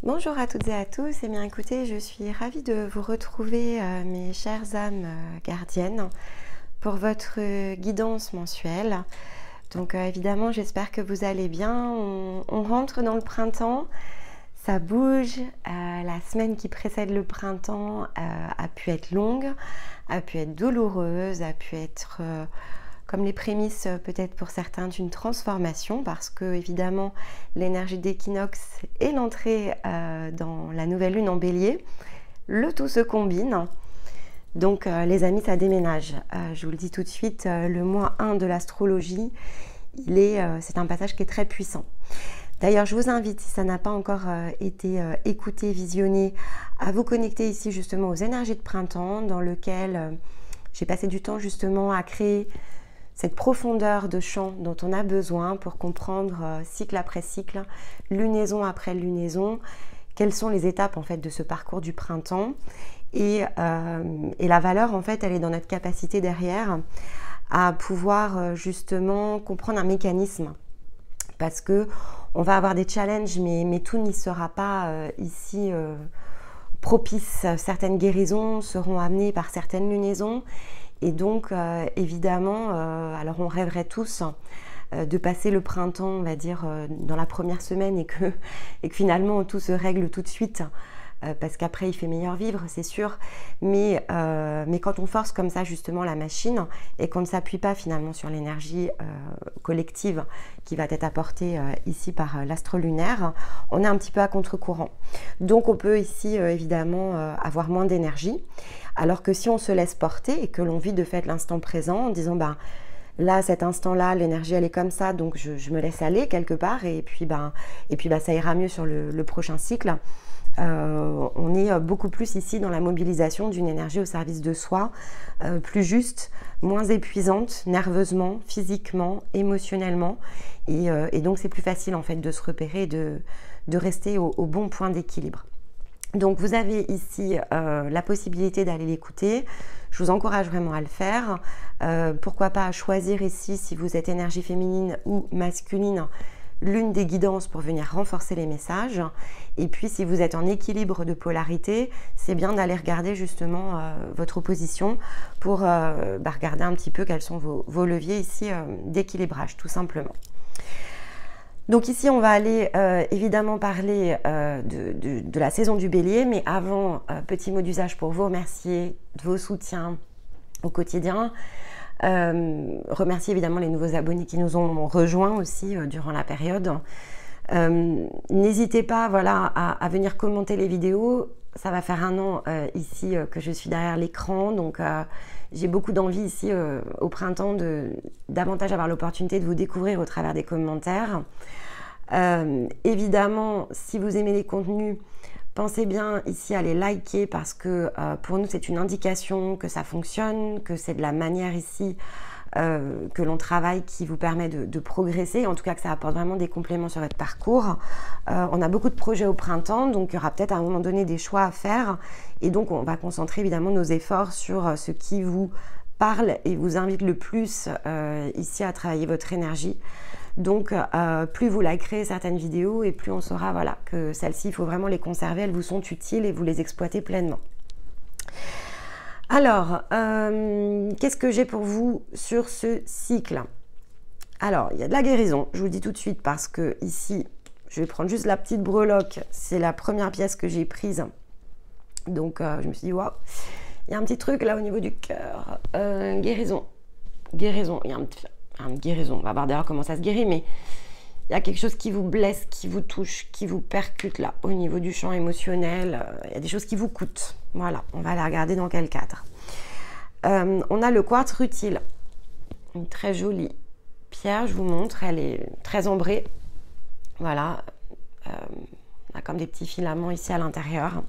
Bonjour à toutes et à tous, et bien écoutez, je suis ravie de vous retrouver mes chères âmes gardiennes pour votre guidance mensuelle. Donc évidemment j'espère que vous allez bien, on rentre dans le printemps, ça bouge, la semaine qui précède le printemps a pu être longue, a pu être douloureuse, a pu être comme les prémices peut-être pour certains d'une transformation, parce que évidemment l'énergie d'équinoxe et l'entrée dans la nouvelle lune en bélier, le tout se combine. Donc les amis, ça déménage. Je vous le dis tout de suite, le mois 1 de l'astrologie, c'est un passage qui est très puissant. D'ailleurs, je vous invite, si ça n'a pas encore été écouté, visionné, à vous connecter ici justement aux énergies de printemps, dans lequel j'ai passé du temps justement à créer cette profondeur de champ dont on a besoin pour comprendre cycle après cycle, lunaison après lunaison, quelles sont les étapes en fait de ce parcours du printemps. Et la valeur, en fait, elle est dans notre capacité derrière à pouvoir justement comprendre un mécanisme. Parce que on va avoir des challenges, mais tout n'y sera pas ici propice. Certaines guérisons seront amenées par certaines lunaisons. Et donc, évidemment, alors on rêverait tous de passer le printemps, on va dire, dans la première semaine et que finalement tout se règle tout de suite. Parce qu'après il fait meilleur vivre, c'est sûr, mais quand on force comme ça justement la machine et qu'on ne s'appuie pas finalement sur l'énergie collective qui va être apportée ici par l'astre lunaire, on est un petit peu à contre-courant. Donc on peut ici évidemment avoir moins d'énergie, alors que si on se laisse porter et que l'on vit de fait l'instant présent en disant là, cet instant-là, l'énergie elle est comme ça, donc je me laisse aller quelque part et puis ça ira mieux sur le prochain cycle. On est beaucoup plus ici dans la mobilisation d'une énergie au service de soi, plus juste, moins épuisante, nerveusement, physiquement, émotionnellement. Et donc c'est plus facile en fait de se repérer, de rester au bon point d'équilibre. Donc vous avez ici la possibilité d'aller l'écouter. Je vous encourage vraiment à le faire. Pourquoi pas à choisir ici, si vous êtes énergie féminine ou masculine, l'une des guidances pour venir renforcer les messages. Et puis si vous êtes en équilibre de polarité, c'est bien d'aller regarder justement votre opposition pour regarder un petit peu quels sont vos leviers ici d'équilibrage tout simplement. Donc ici on va aller évidemment parler de la saison du bélier, mais avant, petit mot d'usage pour vous remercier de vos soutiens au quotidien. Remercier évidemment les nouveaux abonnés qui nous ont rejoints aussi durant la période. N'hésitez pas à venir commenter les vidéos. Ça va faire 1 an ici que je suis derrière l'écran, donc j'ai beaucoup d'envie ici au printemps de davantage avoir l'opportunité de vous découvrir au travers des commentaires. Évidemment, si vous aimez les contenus, pensez bien ici à les liker parce que pour nous c'est une indication que ça fonctionne, que c'est de la manière ici que l'on travaille qui vous permet de progresser, en tout cas que ça apporte vraiment des compléments sur votre parcours. On a beaucoup de projets au printemps, donc il y aura peut-être à un moment donné des choix à faire et donc on va concentrer évidemment nos efforts sur ce qui vous parle et vous invite le plus ici à travailler votre énergie. Donc plus vous likerez certaines vidéos et plus on saura que celles-ci, il faut vraiment les conserver, elles vous sont utiles et vous les exploitez pleinement. Alors, qu'est-ce que j'ai pour vous sur ce cycle? Alors, il y a de la guérison, je vous le dis tout de suite parce que ici, je vais prendre juste la petite breloque, c'est la première pièce que j'ai prise. Donc, je me suis dit, waouh, il y a un petit truc là au niveau du cœur. Guérison, il y a une guérison, on va voir d'ailleurs comment ça se guérit, mais il y a quelque chose qui vous blesse, qui vous touche, qui vous percute là, au niveau du champ émotionnel. Il y a des choses qui vous coûtent. Voilà, on va aller regarder dans quel cadre. On a le quartz rutile, une très jolie pierre, je vous montre, elle est très ambrée. Voilà, on a comme des petits filaments ici à l'intérieur.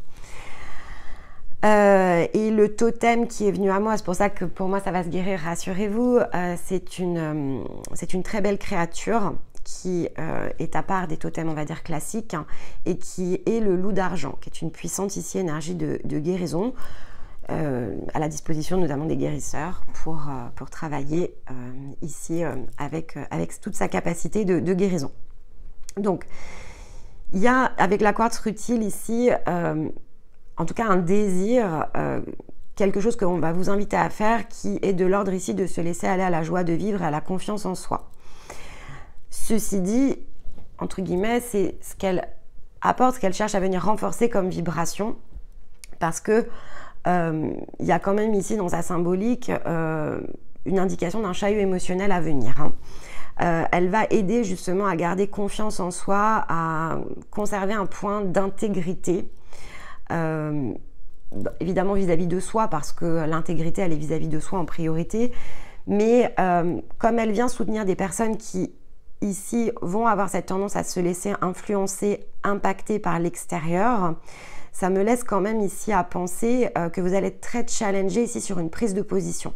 Et le totem qui est venu à moi, c'est pour ça que pour moi ça va se guérir, rassurez-vous, c'est une très belle créature qui est à part des totems, on va dire, classiques, et qui est le loup d'argent, qui est une puissante ici énergie de guérison, à la disposition notamment des guérisseurs pour travailler ici avec toute sa capacité de guérison. Donc, Il y a avec la quartz rutile ici, en tout cas un désir, quelque chose qu'on va vous inviter à faire qui est de l'ordre ici de se laisser aller à la joie de vivre et à la confiance en soi. Ceci dit, entre guillemets, c'est ce qu'elle apporte, ce qu'elle cherche à venir renforcer comme vibration, parce que il y a quand même ici dans sa symbolique une indication d'un chahut émotionnel à venir. Elle va aider justement à garder confiance en soi, à conserver un point d'intégrité, évidemment vis-à-vis de soi, parce que l'intégrité elle est vis-à-vis de soi en priorité, mais comme elle vient soutenir des personnes qui ici vont avoir cette tendance à se laisser influencer, impacter par l'extérieur, ça me laisse quand même ici à penser que vous allez être très challengé ici sur une prise de position.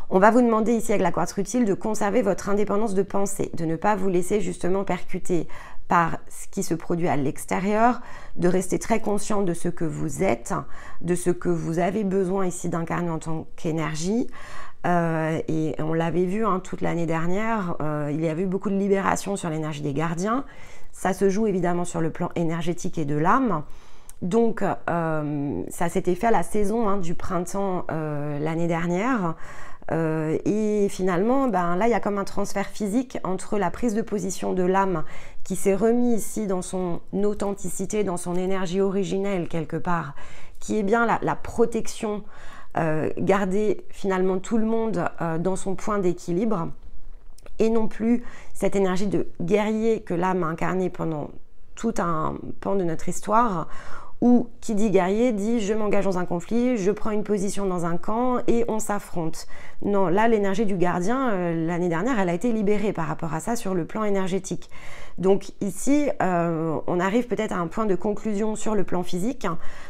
On va vous demander ici avec la quartz rutile de conserver votre indépendance de pensée, de ne pas vous laisser justement percuter par ce qui se produit à l'extérieur, de rester très conscient de ce que vous êtes, de ce que vous avez besoin ici d'incarner en tant qu'énergie. Et on l'avait vu toute l'année dernière, il y avait eu beaucoup de libération sur l'énergie des gardiens. Ça se joue évidemment sur le plan énergétique et de l'âme. Donc ça s'était fait à la saison du printemps l'année dernière. Et finalement, là, il y a comme un transfert physique entre la prise de position de l'âme qui s'est remis ici dans son authenticité, dans son énergie originelle quelque part, qui est bien la protection, garder finalement tout le monde dans son point d'équilibre, et non plus cette énergie de guerrier que l'âme a incarnée pendant tout un pan de notre histoire, où qui dit guerrier dit je m'engage dans un conflit, je prends une position dans un camp et on s'affronte. Non, là l'énergie du gardien, l'année dernière, elle a été libérée par rapport à ça sur le plan énergétique. Donc ici, on arrive peut-être à un point de conclusion sur le plan physique,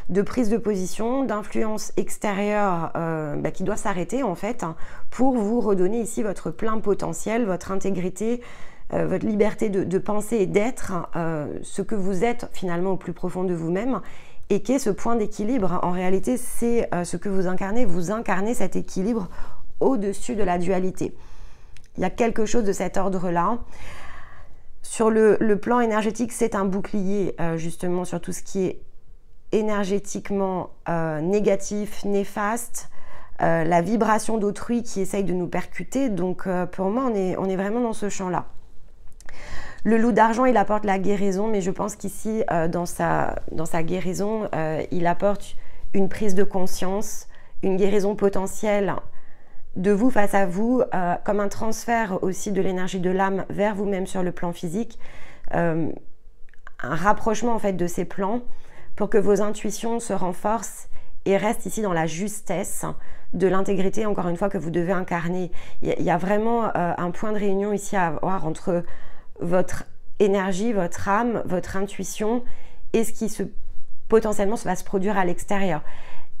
de prise de position, d'influence extérieure qui doit s'arrêter en fait, pour vous redonner ici votre plein potentiel, votre intégrité, votre liberté de penser et d'être ce que vous êtes finalement au plus profond de vous-même, et qu'est ce point d'équilibre. En réalité, c'est ce que vous incarnez cet équilibre au-dessus de la dualité. Il y a quelque chose de cet ordre-là. Sur le plan énergétique, c'est un bouclier justement sur tout ce qui est énergétiquement négatif, néfaste, la vibration d'autrui qui essaye de nous percuter. Donc pour moi, on est vraiment dans ce champ-là. Le loup d'argent, il apporte la guérison, mais je pense qu'ici, dans sa guérison, il apporte une prise de conscience, une guérison potentielle de vous face à vous, comme un transfert aussi de l'énergie de l'âme vers vous-même sur le plan physique, un rapprochement en fait de ces plans pour que vos intuitions se renforcent et restent ici dans la justesse de l'intégrité, encore une fois, que vous devez incarner. Il y a vraiment un point de réunion ici à avoir entre votre énergie, votre âme, votre intuition et ce qui potentiellement va se produire à l'extérieur.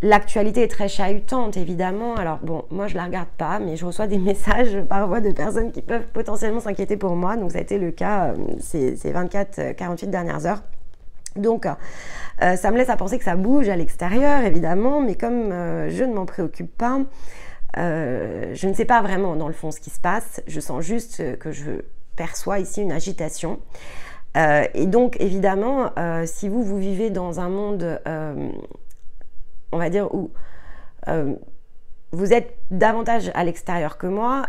L'actualité est très chahutante évidemment, alors bon, moi je la regarde pas, mais je reçois des messages parfois de personnes qui peuvent potentiellement s'inquiéter pour moi, donc ça a été le cas ces 24-48 dernières heures. Donc ça me laisse à penser que ça bouge à l'extérieur évidemment, mais comme je ne m'en préoccupe pas, je ne sais pas vraiment dans le fond ce qui se passe, je sens juste que je perçois ici une agitation. Et donc évidemment, si vous vivez dans un monde, on va dire, où vous êtes davantage à l'extérieur que moi,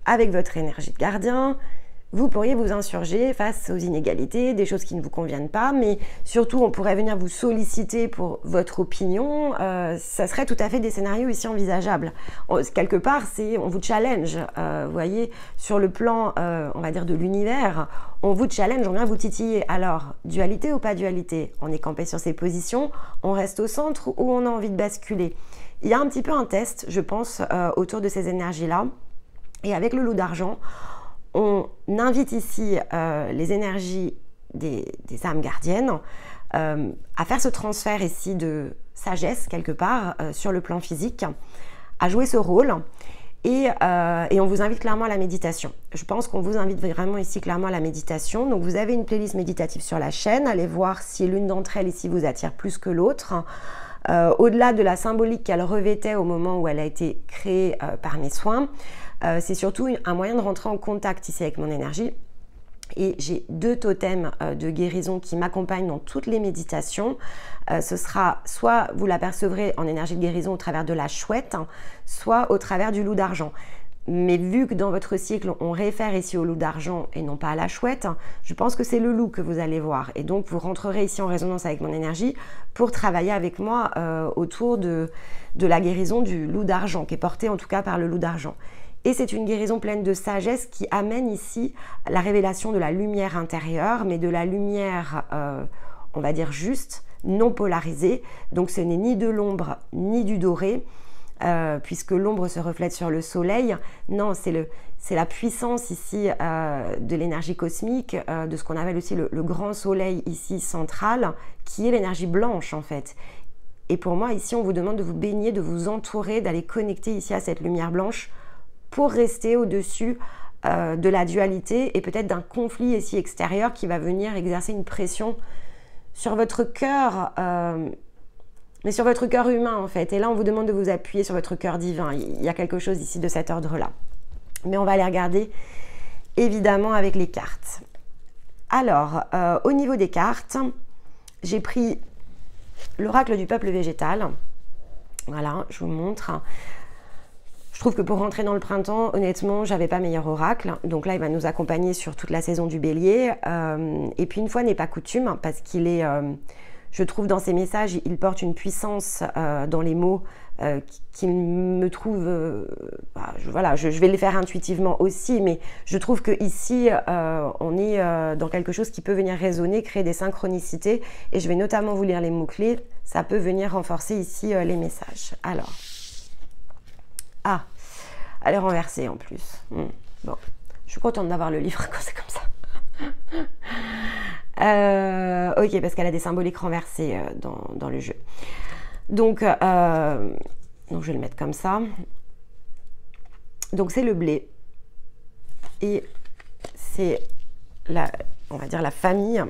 avec votre énergie de gardien, vous pourriez vous insurger face aux inégalités, des choses qui ne vous conviennent pas, mais surtout on pourrait venir vous solliciter pour votre opinion. Ça serait tout à fait des scénarios ici envisageables. Quelque part, on vous challenge, vous voyez, sur le plan, on va dire, de l'univers, on vous challenge, on vient vous titiller. Alors, dualité ou pas dualité? On est campé sur ses positions, on reste au centre ou on a envie de basculer? Il y a un petit peu un test, je pense, autour de ces énergies-là. Et avec le loup d'argent, on invite ici les énergies des âmes gardiennes à faire ce transfert ici de sagesse quelque part sur le plan physique, à jouer ce rôle, et on vous invite clairement à la méditation. Je pense qu'on vous invite vraiment ici clairement à la méditation. Donc vous avez une playlist méditative sur la chaîne, allez voir si l'une d'entre elles ici vous attire plus que l'autre. Au-delà de la symbolique qu'elle revêtait au moment où elle a été créée par mes soins, c'est surtout un moyen de rentrer en contact ici avec mon énergie, Et j'ai 2 totems de guérison qui m'accompagnent dans toutes les méditations. Ce sera soit vous l'apercevrez en énergie de guérison au travers de la chouette, hein, soit au travers du loup d'argent. Mais vu que dans votre cycle, on réfère ici au loup d'argent et non pas à la chouette, je pense que c'est le loup que vous allez voir. Et donc, vous rentrerez ici en résonance avec mon énergie pour travailler avec moi autour de la guérison du loup d'argent, qui est portée en tout cas par le loup d'argent. Et c'est une guérison pleine de sagesse qui amène ici la révélation de la lumière intérieure, mais de la lumière, on va dire juste, non polarisée. Donc ce n'est ni de l'ombre ni du doré, puisque l'ombre se reflète sur le soleil. Non, c'est la puissance ici de l'énergie cosmique, de ce qu'on appelle aussi le grand soleil ici central, qui est l'énergie blanche en fait. Et pour moi, ici, on vous demande de vous baigner, de vous entourer, d'aller connecter ici à cette lumière blanche, pour rester au-dessus de la dualité et peut-être d'un conflit ici extérieur qui va venir exercer une pression sur votre cœur, mais sur votre cœur humain en fait. Et là, on vous demande de vous appuyer sur votre cœur divin. Il y a quelque chose ici de cet ordre-là. Mais on va aller regarder évidemment avec les cartes. Alors, au niveau des cartes, j'ai pris l'oracle du peuple végétal. Voilà, je vous montre. Je trouve que pour rentrer dans le printemps, honnêtement, j'avais pas meilleur oracle. Donc là, il va nous accompagner sur toute la saison du bélier. Et puis une fois n'est pas coutume, parce qu'il est, je trouve dans ses messages, il porte une puissance dans les mots qui me trouve... voilà, je vais les faire intuitivement aussi, mais je trouve qu'ici, on est dans quelque chose qui peut venir résonner, créer des synchronicités. Et je vais notamment vous lire les mots-clés. Ça peut venir renforcer ici les messages. Alors... Ah, elle est renversée en plus. Bon, je suis contente d'avoir le livre quand c'est comme ça. Ok, parce qu'elle a des symboliques renversées dans le jeu. Donc, je vais le mettre comme ça. Donc, c'est le blé. Et c'est, on va dire, la famille.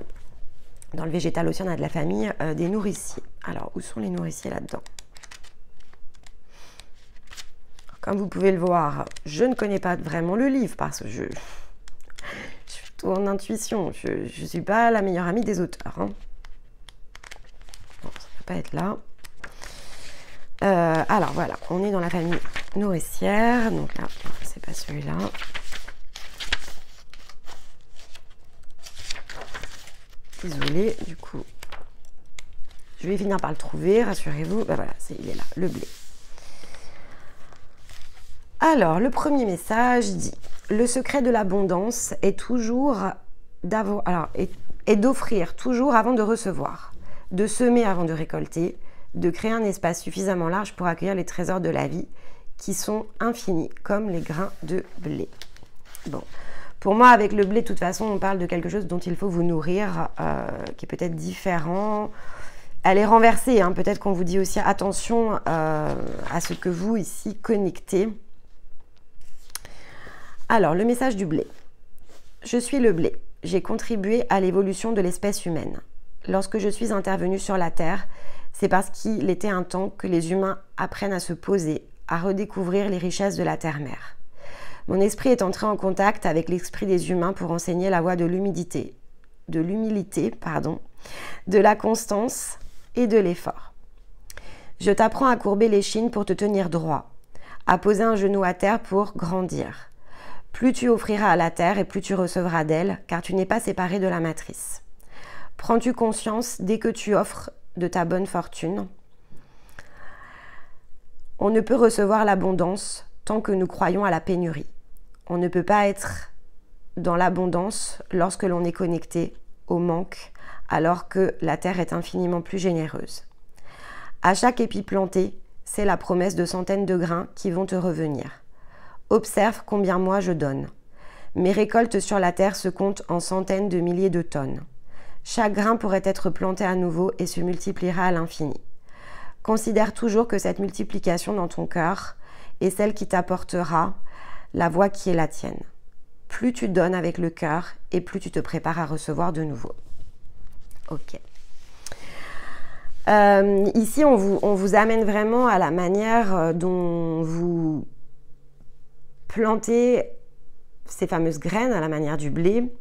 Dans le végétal aussi, on a de la famille des nourriciers. Alors, où sont les nourriciers là-dedans ? Comme vous pouvez le voir, je ne connais pas vraiment le livre parce que je suis tout en intuition. Je ne suis pas la meilleure amie des auteurs. Hein. Bon, ça ne peut pas être là. Alors voilà, on est dans la famille nourricière. Donc là, c'est pas celui-là. Désolée, du coup, je vais finir par le trouver, rassurez-vous. Ben voilà, il est là, le blé. Alors, le premier message dit « Le secret de l'abondance est toujours d'offrir toujours avant de recevoir, de semer avant de récolter, de créer un espace suffisamment large pour accueillir les trésors de la vie qui sont infinis comme les grains de blé. » Bon, pour moi, avec le blé, de toute façon, on parle de quelque chose dont il faut vous nourrir, qui est peut-être différent. Elle est renversée, hein. Peut-être qu'on vous dit aussi attention à ce que vous, ici, connectez. Alors, le message du blé. Je suis le blé. J'ai contribué à l'évolution de l'espèce humaine. Lorsque je suis intervenue sur la Terre, c'est parce qu'il était un temps que les humains apprennent à se poser, à redécouvrir les richesses de la terre-mère. Mon esprit est entré en contact avec l'esprit des humains pour enseigner la voie de l'humilité, de la constance et de l'effort. Je t'apprends à courber l'échine pour te tenir droit, à poser un genou à terre pour grandir. Plus tu offriras à la terre et plus tu recevras d'elle, car tu n'es pas séparé de la matrice. Prends-tu conscience dès que tu offres de ta bonne fortune? On ne peut recevoir l'abondance tant que nous croyons à la pénurie. On ne peut pas être dans l'abondance lorsque l'on est connecté au manque, alors que la terre est infiniment plus généreuse. À chaque épi planté, c'est la promesse de centaines de grains qui vont te revenir. Observe combien moi je donne. Mes récoltes sur la terre se comptent en centaines de milliers de tonnes. Chaque grain pourrait être planté à nouveau et se multipliera à l'infini. Considère toujours que cette multiplication dans ton cœur est celle qui t'apportera la voie qui est la tienne. Plus tu donnes avec le cœur et plus tu te prépares à recevoir de nouveau. Ok. Ici, on vous amène vraiment à la manière dont vous plantez ces fameuses graines, à la manière du blé,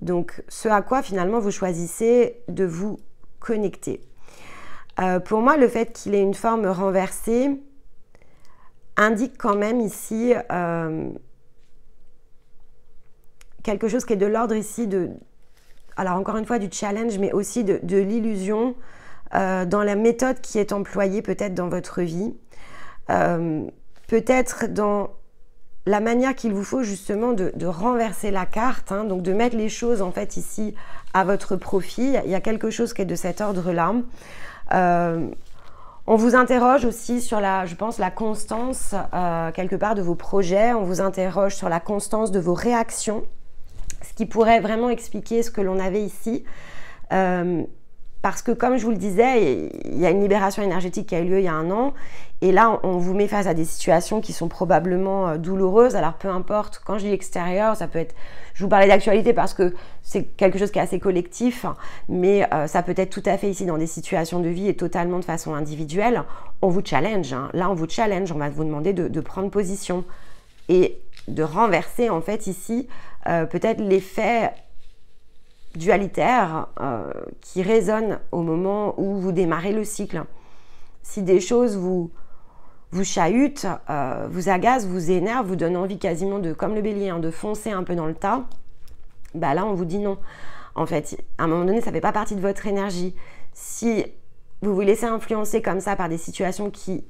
Donc, ce à quoi finalement vous choisissez de vous connecter. Pour moi, le fait qu'il ait une forme renversée indique quand même ici quelque chose qui est de l'ordre ici de, alors encore une fois, du challenge, mais aussi de l'illusion dans la méthode qui est employée peut-être dans votre vie, peut-être dans la manière qu'il vous faut justement de renverser la carte, hein, donc de mettre les choses en fait ici à votre profit. Il y a quelque chose qui est de cet ordre-là. On vous interroge aussi sur je pense, la constance quelque part de vos projets. On vous interroge sur la constance de vos réactions, ce qui pourrait vraiment expliquer ce que l'on avait ici. Parce que comme je vous le disais, il y a une libération énergétique qui a eu lieu il y a 1 an. Et là, on vous met face à des situations qui sont probablement douloureuses. Alors peu importe, quand je dis extérieur, ça peut être... Je vous parlais d'actualité parce que c'est quelque chose qui est assez collectif. Mais ça peut être tout à fait ici dans des situations de vie et totalement de façon individuelle. On vous challenge. Hein. Là, on vous challenge. On va vous demander de prendre position. Et de renverser en fait ici peut-être l'effet dualitaire qui résonne au moment où vous démarrez le cycle. Si des choses vous chahutent, vous agacent, vous énervent, vous donnent envie quasiment de, comme le bélier, hein, de foncer un peu dans le tas, bah là on vous dit non. En fait, à un moment donné, ça ne fait pas partie de votre énergie. Si vous vous laissez influencer comme ça par des situations qui,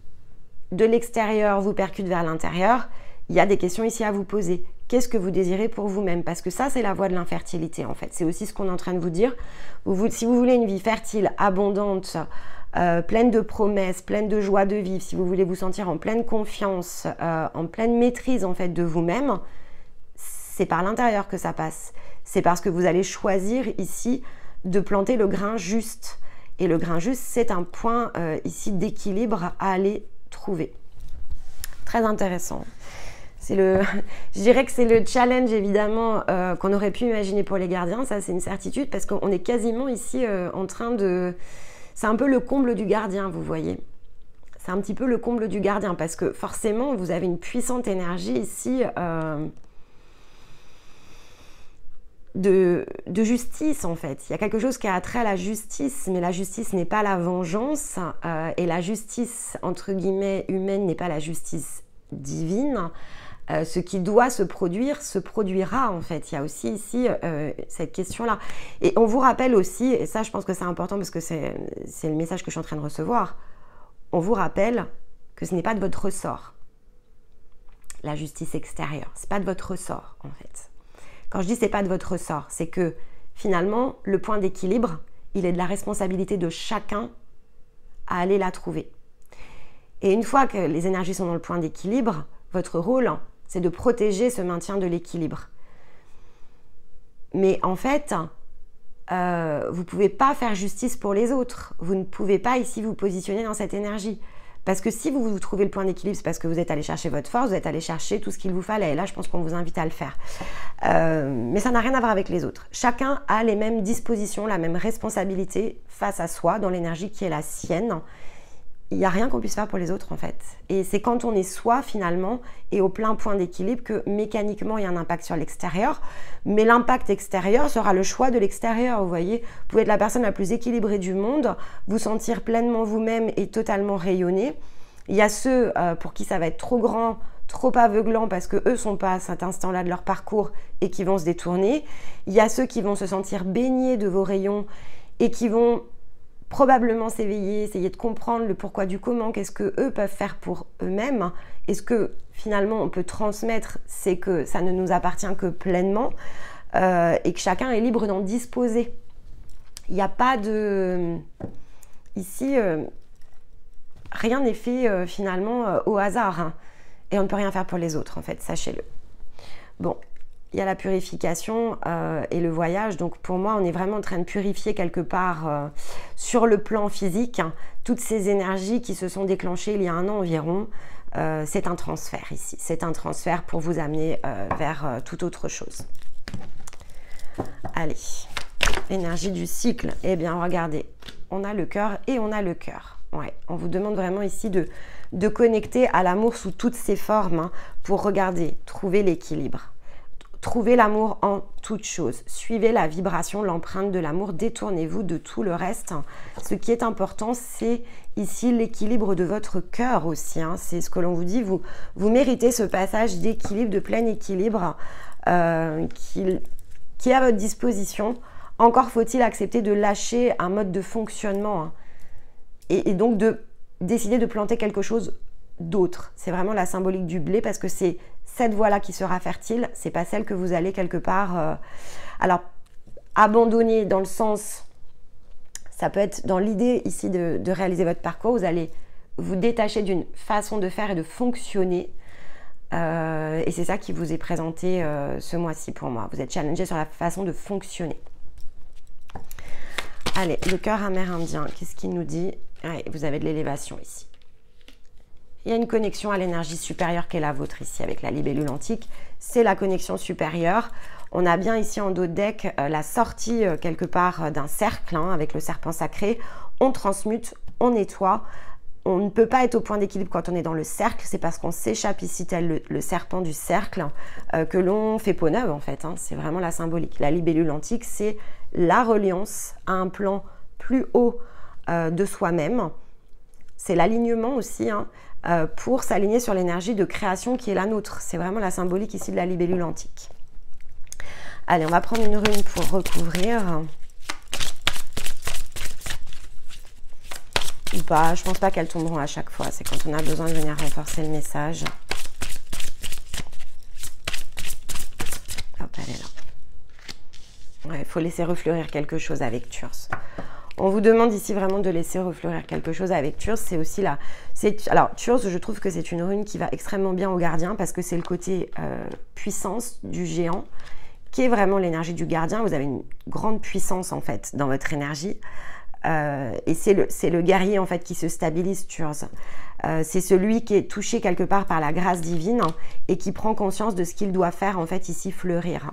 de l'extérieur, vous percutent vers l'intérieur, il y a des questions ici à vous poser. Qu'est-ce que vous désirez pour vous-même? Parce que ça, c'est la voie de l'infertilité, en fait. C'est aussi ce qu'on est en train de vous dire. Si vous voulez une vie fertile, abondante, pleine de promesses, pleine de joie de vivre, si vous voulez vous sentir en pleine confiance, en pleine maîtrise, en fait, de vous-même, c'est par l'intérieur que ça passe. C'est parce que vous allez choisir ici de planter le grain juste. Et le grain juste, c'est un point ici d'équilibre à aller trouver. Très intéressant. Je dirais que c'est le challenge évidemment qu'on aurait pu imaginer pour les gardiens, ça c'est une certitude parce qu'on est quasiment ici en train de... C'est un peu le comble du gardien, vous voyez. C'est un petit peu le comble du gardien parce que forcément vous avez une puissante énergie ici de justice en fait. Il y a quelque chose qui a trait à la justice, mais la justice n'est pas la vengeance et la justice entre guillemets humaine n'est pas la justice divine. Ce qui doit se produire, se produira en fait. Il y a aussi ici cette question-là. Et on vous rappelle aussi, et ça je pense que c'est important parce que c'est le message que je suis en train de recevoir, on vous rappelle que ce n'est pas de votre ressort. La justice extérieure, ce n'est pas de votre ressort en fait. Quand je dis c'est pas de votre ressort, c'est que finalement le point d'équilibre, il est de la responsabilité de chacun à aller la trouver. Et une fois que les énergies sont dans le point d'équilibre, votre rôle, c'est de protéger ce maintien de l'équilibre. Mais en fait, vous ne pouvez pas faire justice pour les autres. Vous ne pouvez pas ici vous positionner dans cette énergie. Parce que si vous trouvez le point d'équilibre, c'est parce que vous êtes allé chercher votre force, vous êtes allé chercher tout ce qu'il vous fallait. Et là, je pense qu'on vous invite à le faire. Mais ça n'a rien à voir avec les autres. Chacun a les mêmes dispositions, la même responsabilité face à soi, dans l'énergie qui est la sienne. Il n'y a rien qu'on puisse faire pour les autres en fait. Et c'est quand on est soi finalement et au plein point d'équilibre que mécaniquement il y a un impact sur l'extérieur. Mais l'impact extérieur sera le choix de l'extérieur, vous voyez. Vous pouvez être la personne la plus équilibrée du monde, vous sentir pleinement vous-même et totalement rayonner. Il y a ceux pour qui ça va être trop grand, trop aveuglant parce que eux sont pas à cet instant-là de leur parcours et qui vont se détourner. Il y a ceux qui vont se sentir baignés de vos rayons et qui vont probablement s'éveiller, essayer de comprendre le pourquoi du comment, qu'est-ce que eux peuvent faire pour eux-mêmes. Et ce que finalement on peut transmettre, c'est que ça ne nous appartient que pleinement et que chacun est libre d'en disposer. Il n'y a pas de... Ici, rien n'est fait finalement au hasard. Hein. Et on ne peut rien faire pour les autres en fait, sachez-le. Bon. Il y a la purification et le voyage. Donc pour moi, on est vraiment en train de purifier quelque part sur le plan physique hein, toutes ces énergies qui se sont déclenchées il y a 1 an environ. C'est un transfert ici. C'est un transfert pour vous amener vers toute autre chose. Allez, énergie du cycle. Eh bien, regardez, on a le cœur et on a le cœur. Ouais, on vous demande vraiment ici de connecter à l'amour sous toutes ses formes hein, pour regarder, trouver l'équilibre. Trouvez l'amour en toute chose. Suivez la vibration, l'empreinte de l'amour. Détournez-vous de tout le reste. Ce qui est important, c'est ici l'équilibre de votre cœur aussi. Hein. C'est ce que l'on vous dit. Vous méritez ce passage d'équilibre, de plein équilibre qui est à votre disposition. Encore faut-il accepter de lâcher un mode de fonctionnement hein, et donc de décider de planter quelque chose d'autre. C'est vraiment la symbolique du blé parce que c'est cette voie-là qui sera fertile, c'est pas celle que vous allez quelque part alors abandonner dans le sens, ça peut être dans l'idée ici de réaliser votre parcours, vous allez vous détacher d'une façon de faire et de fonctionner et c'est ça qui vous est présenté ce mois-ci pour moi. Vous êtes challengé sur la façon de fonctionner. Allez, le cœur amérindien, qu'est-ce qu'il nous dit? Ouais, vous avez de l'élévation ici. Il y a une connexion à l'énergie supérieure qui est la vôtre ici avec la libellule antique. C'est la connexion supérieure. On a bien ici en dos de deck la sortie quelque part d'un cercle hein, avec le serpent sacré. On transmute, on nettoie. On ne peut pas être au point d'équilibre quand on est dans le cercle. C'est parce qu'on s'échappe ici tel le serpent du cercle que l'on fait peau neuve en fait. Hein. C'est vraiment la symbolique. La libellule antique, c'est la reliance à un plan plus haut de soi-même. C'est l'alignement aussi hein, pour s'aligner sur l'énergie de création qui est la nôtre. C'est vraiment la symbolique ici de la libellule antique. Allez, on va prendre une rune pour recouvrir. Ou pas, je pense pas qu'elles tomberont à chaque fois. C'est quand on a besoin de venir renforcer le message. Hop, elle est là. Ouais, il faut laisser refleurir quelque chose avec Thurs. On vous demande ici vraiment de laisser refleurir quelque chose avec Thurs. C'est aussi là. Alors, Thurs, je trouve que c'est une rune qui va extrêmement bien au gardien parce que c'est le côté puissance du géant qui est vraiment l'énergie du gardien. Vous avez une grande puissance en fait dans votre énergie. Et c'est le guerrier en fait qui se stabilise, Thurs. C'est celui qui est touché quelque part par la grâce divine et qui prend conscience de ce qu'il doit faire en fait ici fleurir.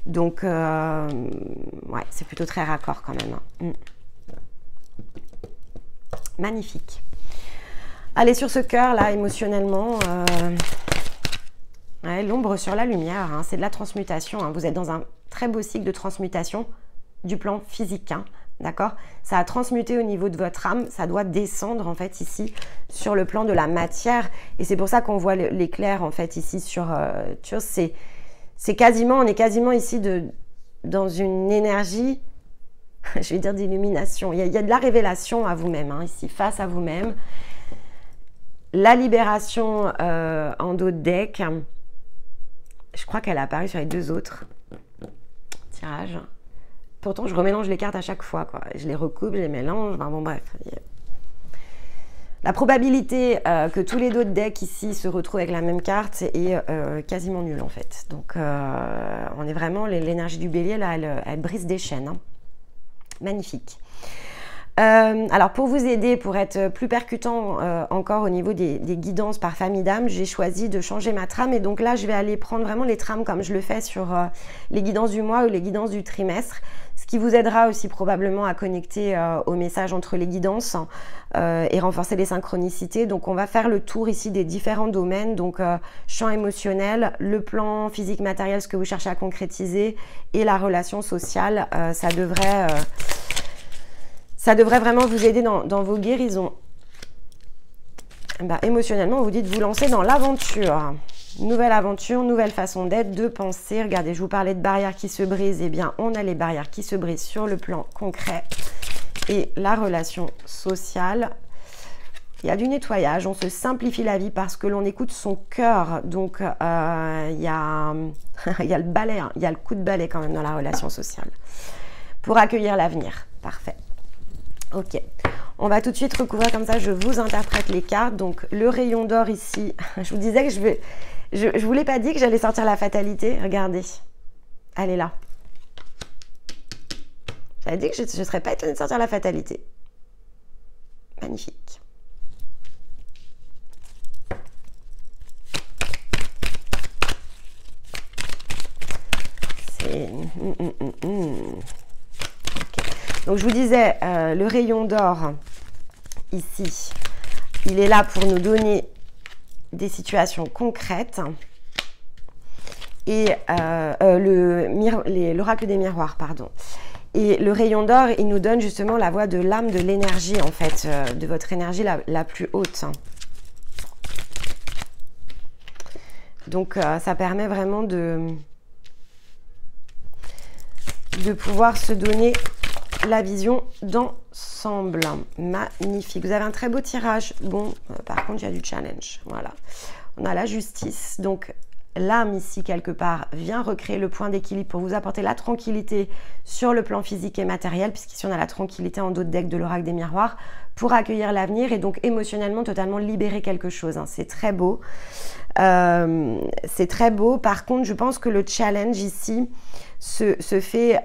Donc, ouais, c'est plutôt très raccord quand même. Magnifique. Allez, sur ce cœur là, émotionnellement, ouais, l'ombre sur la lumière, hein, c'est de la transmutation. Hein. Vous êtes dans un très beau cycle de transmutation du plan physique. Hein. D'accord? Ça a transmuté au niveau de votre âme, ça doit descendre en fait ici sur le plan de la matière et c'est pour ça qu'on voit l'éclair en fait ici sur Thurs. C'est quasiment, on est quasiment ici dans une énergie, je vais dire d'illumination. Il y a de la révélation à vous-même hein, ici, face à vous-même. La libération en dos de deck, je crois qu'elle a apparu sur les deux autres tirages. Pourtant, je remélange les cartes à chaque fois, quoi. Je les recoupe, je les mélange, enfin, bon bref. La probabilité que tous les deux decks ici se retrouvent avec la même carte est quasiment nulle en fait. Donc, on est vraiment, l'énergie du bélier, là, elle brise des chaînes. Hein. Magnifique. Alors, pour vous aider, pour être plus percutant encore au niveau des guidances par famille d'âme, j'ai choisi de changer ma trame. Et donc là, je vais aller prendre vraiment les trames comme je le fais sur les guidances du mois ou les guidances du trimestre. Ce qui vous aidera aussi probablement à connecter au message entre les guidances et renforcer les synchronicités. Donc, on va faire le tour ici des différents domaines. Donc, champ émotionnel, le plan physique matériel, ce que vous cherchez à concrétiser et la relation sociale. Ça devrait vraiment vous aider dans vos guérisons. Bah, émotionnellement, vous dites vous lancer dans l'aventure. Nouvelle aventure, nouvelle façon d'être, de penser. Regardez, je vous parlais de barrières qui se brisent. Eh bien, on a les barrières qui se brisent sur le plan concret. Et la relation sociale. Il y a du nettoyage, on se simplifie la vie parce que l'on écoute son cœur. Donc, il y a le balai, hein. Il y a le coup de balai quand même dans la relation sociale. Pour accueillir l'avenir. Parfait. Ok, on va tout de suite recouvrir comme ça, je vous interprète les cartes. Donc le rayon d'or ici, je vous disais que je vous l'ai pas dit que j'allais sortir la fatalité, regardez, elle est là. J'avais dit que je ne serais pas étonnée de sortir la fatalité. Magnifique. C'est... Donc je vous disais, le rayon d'or, ici, il est là pour nous donner des situations concrètes. et l'oracle des miroirs, pardon. Et le rayon d'or, il nous donne justement la voie de l'âme, de l'énergie en fait, de votre énergie la plus haute. Donc ça permet vraiment de pouvoir se donner la vision d'ensemble. Magnifique. Vous avez un très beau tirage. Bon, par contre, il y a du challenge. Voilà. On a la justice. Donc, l'âme ici, quelque part, vient recréer le point d'équilibre pour vous apporter la tranquillité sur le plan physique et matériel, puisqu'ici, on a la tranquillité en dos de deck de l'oracle des miroirs, pour accueillir l'avenir et donc émotionnellement, totalement libérer quelque chose. Hein. C'est très beau. C'est très beau. Par contre, je pense que le challenge ici se fait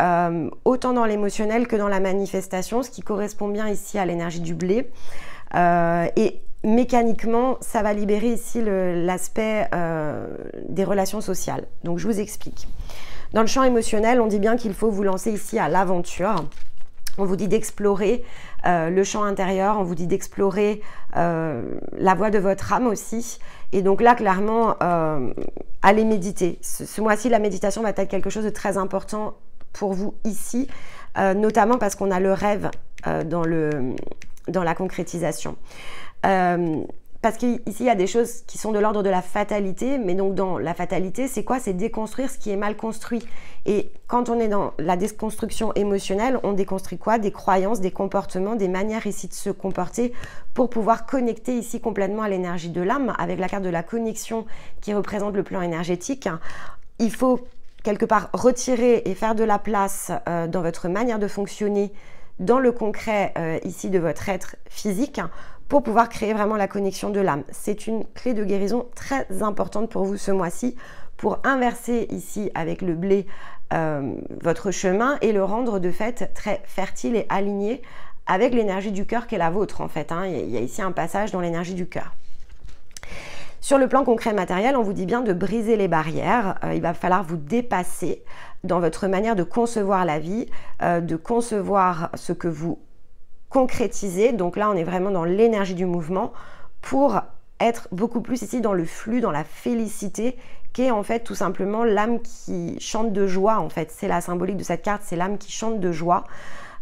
autant dans l'émotionnel que dans la manifestation, ce qui correspond bien ici à l'énergie du blé. Et mécaniquement, ça va libérer ici l'aspect des relations sociales. Donc, je vous explique. Dans le champ émotionnel, on dit bien qu'il faut vous lancer ici à l'aventure. On vous dit d'explorer le champ intérieur, on vous dit d'explorer la voie de votre âme aussi. Et donc là, clairement, allez méditer. Ce mois-ci, la méditation va être quelque chose de très important pour vous ici, notamment parce qu'on a le rêve dans la concrétisation. Parce qu'ici, il y a des choses qui sont de l'ordre de la fatalité, mais donc dans la fatalité, c'est quoi? C'est déconstruire ce qui est mal construit. Et quand on est dans la déconstruction émotionnelle, on déconstruit quoi? Des croyances, des comportements, des manières ici de se comporter pour pouvoir connecter ici complètement à l'énergie de l'âme, avec la carte de la connexion qui représente le plan énergétique. Il faut quelque part retirer et faire de la place dans votre manière de fonctionner, dans le concret ici de votre être physique, pour pouvoir créer vraiment la connexion de l'âme. C'est une clé de guérison très importante pour vous ce mois-ci, pour inverser ici avec le blé votre chemin et le rendre de fait très fertile et aligné avec l'énergie du cœur qui est la vôtre en fait. Hein. Il y a ici un passage dans l'énergie du cœur. Sur le plan concret matériel, on vous dit bien de briser les barrières. Il va falloir vous dépasser dans votre manière de concevoir la vie, de concevoir ce que vous concrétiser. Donc là, on est vraiment dans l'énergie du mouvement pour être beaucoup plus ici dans le flux, dans la félicité, qui est en fait tout simplement l'âme qui chante de joie. En fait, c'est la symbolique de cette carte, c'est l'âme qui chante de joie.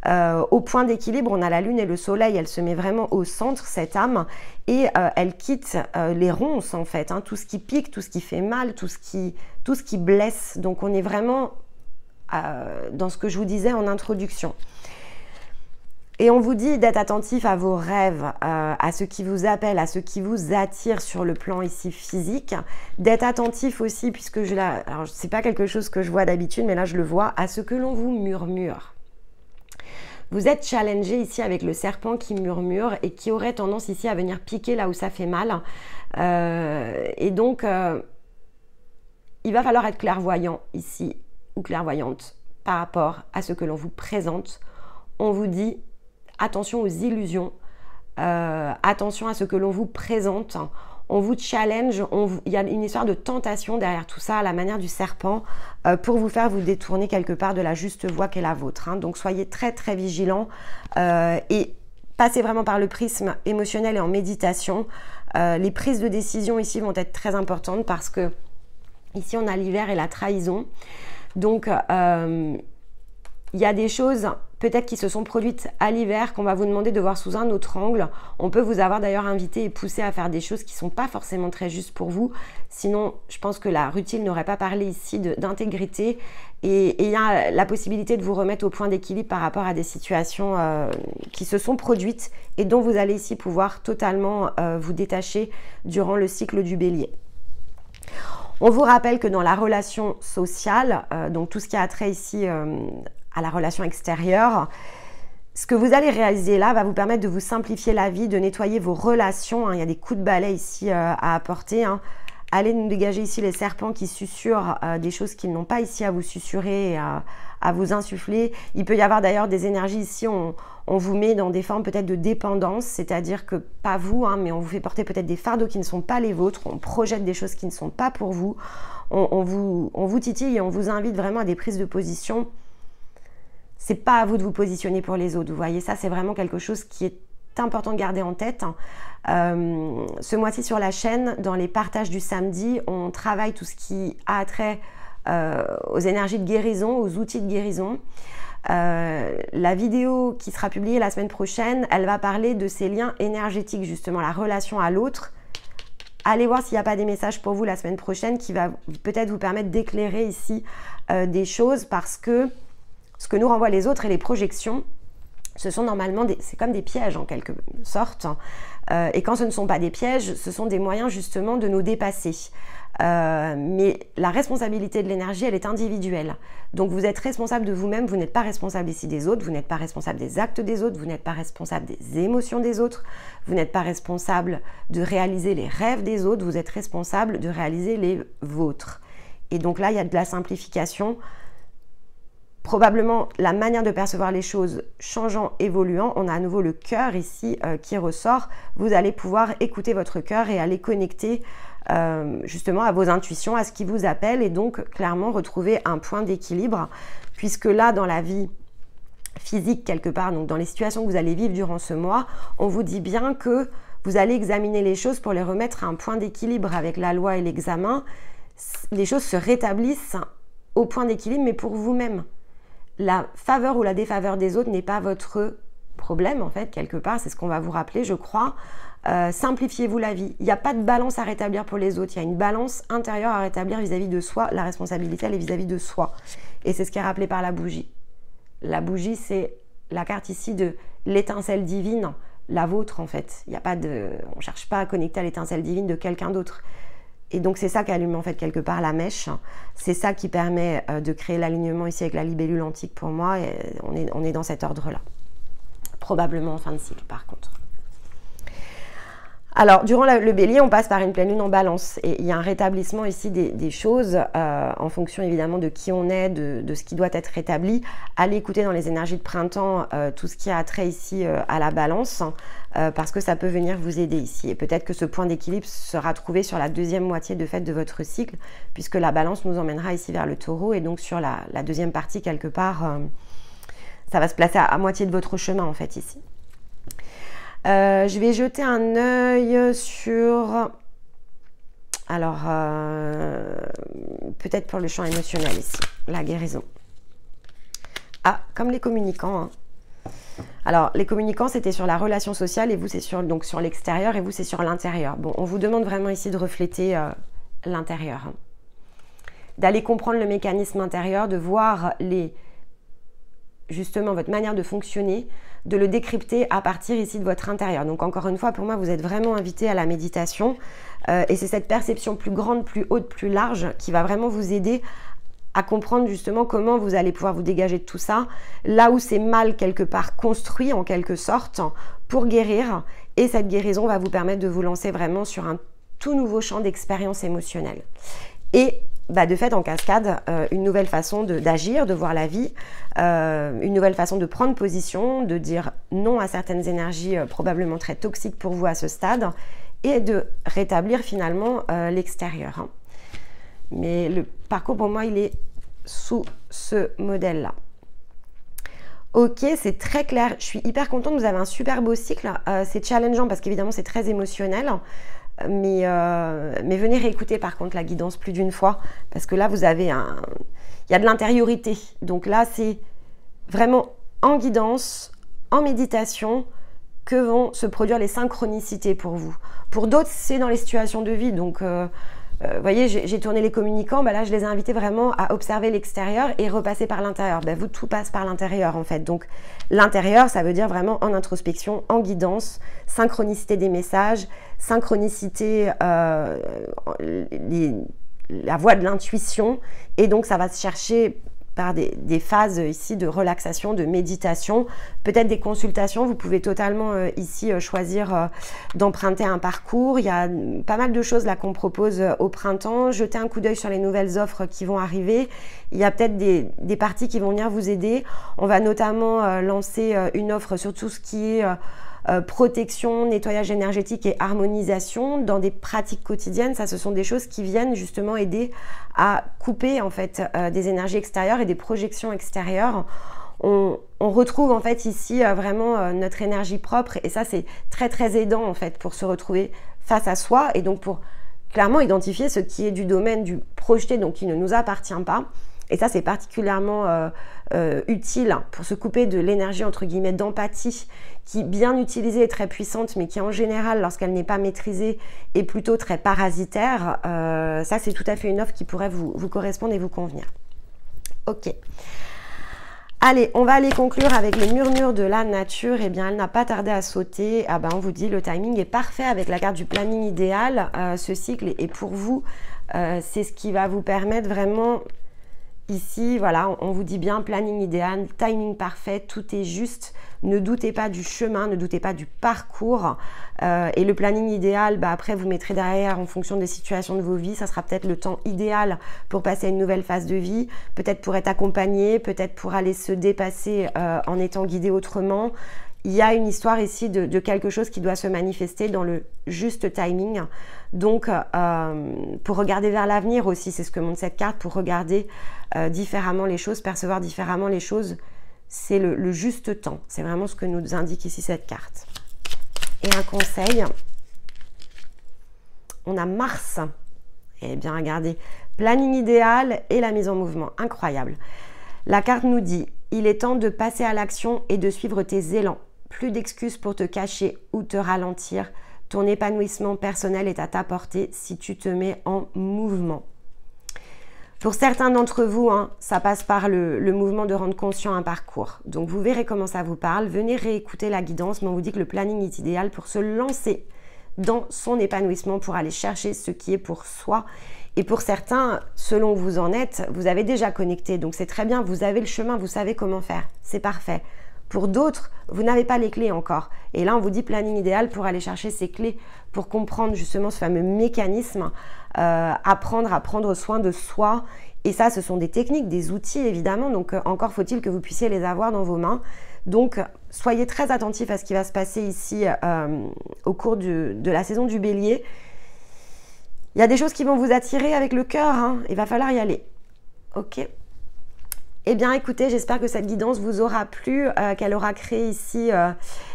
Au point d'équilibre, on a la lune et le soleil, elle se met vraiment au centre, cette âme, et elle quitte les ronces en fait, hein, tout ce qui pique, tout ce qui fait mal, tout ce qui blesse. Donc on est vraiment dans ce que je vous disais en introduction. Et on vous dit d'être attentif à vos rêves, à ce qui vous appelle, à ce qui vous attire sur le plan ici physique. D'être attentif aussi, puisque alors c'est pas quelque chose que je vois d'habitude, mais là je le vois, à ce que l'on vous murmure. Vous êtes challengé ici avec le serpent qui murmure et qui aurait tendance ici à venir piquer là où ça fait mal. Et donc, il va falloir être clairvoyant ici, ou clairvoyante, par rapport à ce que l'on vous présente. On vous dit attention aux illusions, attention à ce que l'on vous présente, on vous challenge, il y a une histoire de tentation derrière tout ça, à la manière du serpent, pour vous faire vous détourner quelque part de la juste voie qu'est la vôtre. Hein. Donc soyez très très vigilants et passez vraiment par le prisme émotionnel et en méditation. Les prises de décision ici vont être très importantes parce que ici on a l'hiver et la trahison. Donc il y a des choses peut-être qui se sont produites à l'hiver qu'on va vous demander de voir sous un autre angle. On peut vous avoir d'ailleurs invité et poussé à faire des choses qui ne sont pas forcément très justes pour vous. Sinon, je pense que la Rutile n'aurait pas parlé ici d'intégrité. Et il y a la possibilité de vous remettre au point d'équilibre par rapport à des situations qui se sont produites et dont vous allez ici pouvoir totalement vous détacher durant le cycle du Bélier. On vous rappelle que dans la relation sociale, donc tout ce qui a trait ici à la relation extérieure, ce que vous allez réaliser là va vous permettre de vous simplifier la vie, de nettoyer vos relations. Hein. Il y a des coups de balai ici à apporter. Hein. Allez nous dégager ici les serpents qui susurrent des choses qu'ils n'ont pas ici à vous susurrer et à vous insuffler. Il peut y avoir d'ailleurs des énergies ici, on vous met dans des formes peut-être de dépendance, c'est-à-dire que pas vous, hein, mais on vous fait porter peut-être des fardeaux qui ne sont pas les vôtres, on projette des choses qui ne sont pas pour vous, on vous titille et on vous invite vraiment à des prises de position. C'est pas à vous de vous positionner pour les autres, vous voyez, ça c'est vraiment quelque chose qui est important de garder en tête. Ce mois-ci sur la chaîne, dans les partages du samedi, on travaille tout ce qui a trait aux énergies de guérison, aux outils de guérison. La vidéo qui sera publiée la semaine prochaine, elle va parler de ces liens énergétiques, justement, la relation à l'autre. Allez voir s'il n'y a pas des messages pour vous la semaine prochaine qui va peut-être vous permettre d'éclairer ici des choses, parce que ce que nous renvoient les autres et les projections, ce sont normalement c'est comme des pièges en quelque sorte. Et quand ce ne sont pas des pièges, ce sont des moyens justement de nous dépasser. Mais la responsabilité de l'énergie, elle est individuelle. Donc vous êtes responsable de vous-même, vous n'êtes pas responsable ici des autres, vous n'êtes pas responsable des actes des autres, vous n'êtes pas responsable des émotions des autres, vous n'êtes pas responsable de réaliser les rêves des autres, vous êtes responsable de réaliser les vôtres. Et donc là, il y a de la simplification. Probablement la manière de percevoir les choses changeant, évoluant. On a à nouveau le cœur ici qui ressort. Vous allez pouvoir écouter votre cœur et aller connecter justement à vos intuitions, à ce qui vous appelle, et donc clairement retrouver un point d'équilibre, puisque là dans la vie physique quelque part, donc dans les situations que vous allez vivre durant ce mois, on vous dit bien que vous allez examiner les choses pour les remettre à un point d'équilibre avec la loi et l'examen. Les choses se rétablissent au point d'équilibre, mais pour vous-même. La faveur ou la défaveur des autres n'est pas votre problème, en fait, quelque part. C'est ce qu'on va vous rappeler, je crois. Simplifiez-vous la vie. Il n'y a pas de balance à rétablir pour les autres. Il y a une balance intérieure à rétablir vis-à-vis de soi. La responsabilité, elle est vis-à-vi de soi. Et c'est ce qui est rappelé par la bougie. La bougie, c'est la carte ici de l'étincelle divine, la vôtre, en fait. Il n'y a pas de... On ne cherche pas à connecter à l'étincelle divine de quelqu'un d'autre. Et donc c'est ça qui allume en fait quelque part la mèche, c'est ça qui permet de créer l'alignement ici avec la libellule antique pour moi, et on est dans cet ordre-là. Probablement en fin de cycle par contre. Alors, durant le bélier, on passe par une pleine lune en balance, et il y a un rétablissement ici des choses en fonction évidemment de qui on est, de ce qui doit être rétabli. Allez écouter dans les énergies de printemps tout ce qui a trait ici à la balance, parce que ça peut venir vous aider ici. Et peut-être que ce point d'équilibre sera trouvé sur la deuxième moitié de fait de votre cycle, puisque la balance nous emmènera ici vers le taureau, et donc sur la deuxième partie quelque part, ça va se placer à moitié de votre chemin en fait ici. Je vais jeter un œil sur, alors peut-être pour le champ émotionnel ici, la guérison. Ah, comme les communicants. Hein. Alors les communicants c'était sur la relation sociale, et vous c'est sur l'extérieur, et vous c'est sur l'intérieur. Bon, on vous demande vraiment ici de refléter l'intérieur, hein. D'aller comprendre le mécanisme intérieur, de voir justement votre manière de fonctionner, de le décrypter à partir ici de votre intérieur. Donc encore une fois, pour moi, vous êtes vraiment invité à la méditation, et c'est cette perception plus grande, plus haute, plus large qui va vraiment vous aider à comprendre justement comment vous allez pouvoir vous dégager de tout ça, là où c'est mal quelque part construit en quelque sorte, pour guérir, et cette guérison va vous permettre de vous lancer vraiment sur un tout nouveau champ d'expérience émotionnelle. Et de fait, en cascade, une nouvelle façon d'agir, de voir la vie, une nouvelle façon de prendre position, de dire non à certaines énergies probablement très toxiques pour vous à ce stade, et de rétablir finalement l'extérieur, hein. Mais le parcours pour moi, il est sous ce modèle-là. Ok, c'est très clair. Je suis hyper contente, vous avez un super beau cycle. C'est challengeant parce qu'évidemment, c'est très émotionnel. Mais venez réécouter par contre la guidance plus d'une fois, parce que là vous avez il y a de l'intériorité, donc là c'est vraiment en guidance, en méditation que vont se produire les synchronicités pour vous. Pour d'autres c'est dans les situations de vie, donc vous voyez, j'ai tourné les communicants, là je les ai invités vraiment à observer l'extérieur et repasser par l'intérieur. Vous, tout passe par l'intérieur en fait. Donc l'intérieur, ça veut dire vraiment en introspection, en guidance, synchronicité des messages, synchronicité, la voie de l'intuition. Et donc ça va se chercher par des phases ici de relaxation, de méditation, peut-être des consultations. Vous pouvez totalement ici choisir d'emprunter un parcours. Il y a pas mal de choses là qu'on propose au printemps. Jetez un coup d'œil sur les nouvelles offres qui vont arriver. Il y a peut-être des parties qui vont venir vous aider. On va notamment lancer une offre sur tout ce qui est protection, nettoyage énergétique et harmonisation dans des pratiques quotidiennes. Ça, ce sont des choses qui viennent justement aider à couper en fait des énergies extérieures et des projections extérieures. On retrouve en fait ici vraiment notre énergie propre, et ça c'est très très aidant en fait pour se retrouver face à soi, et donc pour clairement identifier ce qui est du domaine du projeté, donc qui ne nous appartient pas. Et ça, c'est particulièrement utile pour se couper de l'énergie, entre guillemets, d'empathie, qui, bien utilisée, est très puissante, mais qui, en général, lorsqu'elle n'est pas maîtrisée, est plutôt très parasitaire. Ça, c'est tout à fait une offre qui pourrait vous correspondre et vous convenir. Ok. Allez, on va aller conclure avec le murmure de la nature. Eh bien, elle n'a pas tardé à sauter. Ah ben, on vous dit, le timing est parfait avec la carte du planning idéal. Ce cycle est pour vous. C'est ce qui va vous permettre vraiment... Ici, voilà, on vous dit bien planning idéal, timing parfait, tout est juste. Ne doutez pas du chemin, ne doutez pas du parcours. Et le planning idéal, après, vous mettrez derrière en fonction des situations de vos vies. Ça sera peut-être le temps idéal pour passer à une nouvelle phase de vie, peut-être pour être accompagné, peut-être pour aller se dépasser en étant guidé autrement. Il y a une histoire ici de quelque chose qui doit se manifester dans le juste timing. Donc, pour regarder vers l'avenir aussi, c'est ce que montre cette carte, pour regarder différemment les choses, percevoir différemment les choses, c'est le juste temps. C'est vraiment ce que nous indique ici cette carte. Et un conseil, on a Mars. Eh bien, regardez, planning idéal et la mise en mouvement, incroyable. La carte nous dit, il est temps de passer à l'action et de suivre tes élans. Plus d'excuses pour te cacher ou te ralentir. Ton épanouissement personnel est à ta portée si tu te mets en mouvement. Pour certains d'entre vous, ça passe par le mouvement de rendre conscient un parcours. Donc, vous verrez comment ça vous parle. Venez réécouter la guidance, mais on vous dit que le planning est idéal pour se lancer dans son épanouissement, pour aller chercher ce qui est pour soi. Et pour certains, selon où vous en êtes, vous avez déjà connecté. Donc, c'est très bien, vous avez le chemin, vous savez comment faire. C'est parfait. Pour d'autres, vous n'avez pas les clés encore. Et là, on vous dit planning idéal pour aller chercher ces clés, pour comprendre justement ce fameux mécanisme, apprendre à prendre soin de soi. Et ça, ce sont des techniques, des outils évidemment. Donc, encore faut-il que vous puissiez les avoir dans vos mains. Donc, soyez très attentifs à ce qui va se passer ici au cours de la saison du Bélier. Il y a des choses qui vont vous attirer avec le cœur. Il va falloir y aller. Ok. Eh bien, écoutez, j'espère que cette guidance vous aura plu, qu'elle aura créé ici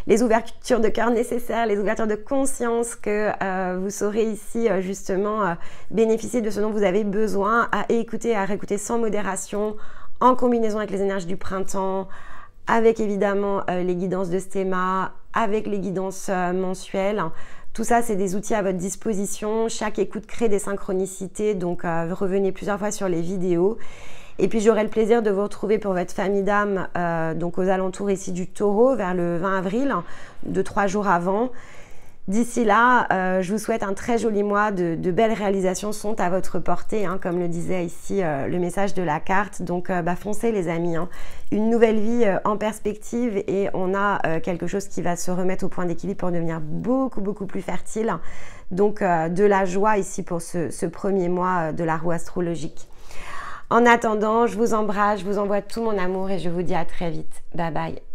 les ouvertures de cœur nécessaires, les ouvertures de conscience, que vous saurez ici justement bénéficier de ce dont vous avez besoin, à écouter, à réécouter sans modération, en combinaison avec les énergies du printemps, avec évidemment les guidances de Stéma, avec les guidances mensuelles. Tout ça, c'est des outils à votre disposition. Chaque écoute crée des synchronicités, donc revenez plusieurs fois sur les vidéos. Et puis j'aurai le plaisir de vous retrouver pour votre famille d'âme, donc aux alentours ici du Taureau, vers le 20 avril, de 3 jours avant. D'ici là, je vous souhaite un très joli mois, de belles réalisations sont à votre portée, comme le disait ici le message de la carte. Donc foncez les amis, une nouvelle vie en perspective, et on a quelque chose qui va se remettre au point d'équilibre pour devenir beaucoup plus fertile. Donc de la joie ici pour ce premier mois de la roue astrologique. En attendant, je vous embrasse, je vous envoie tout mon amour et je vous dis à très vite. Bye bye.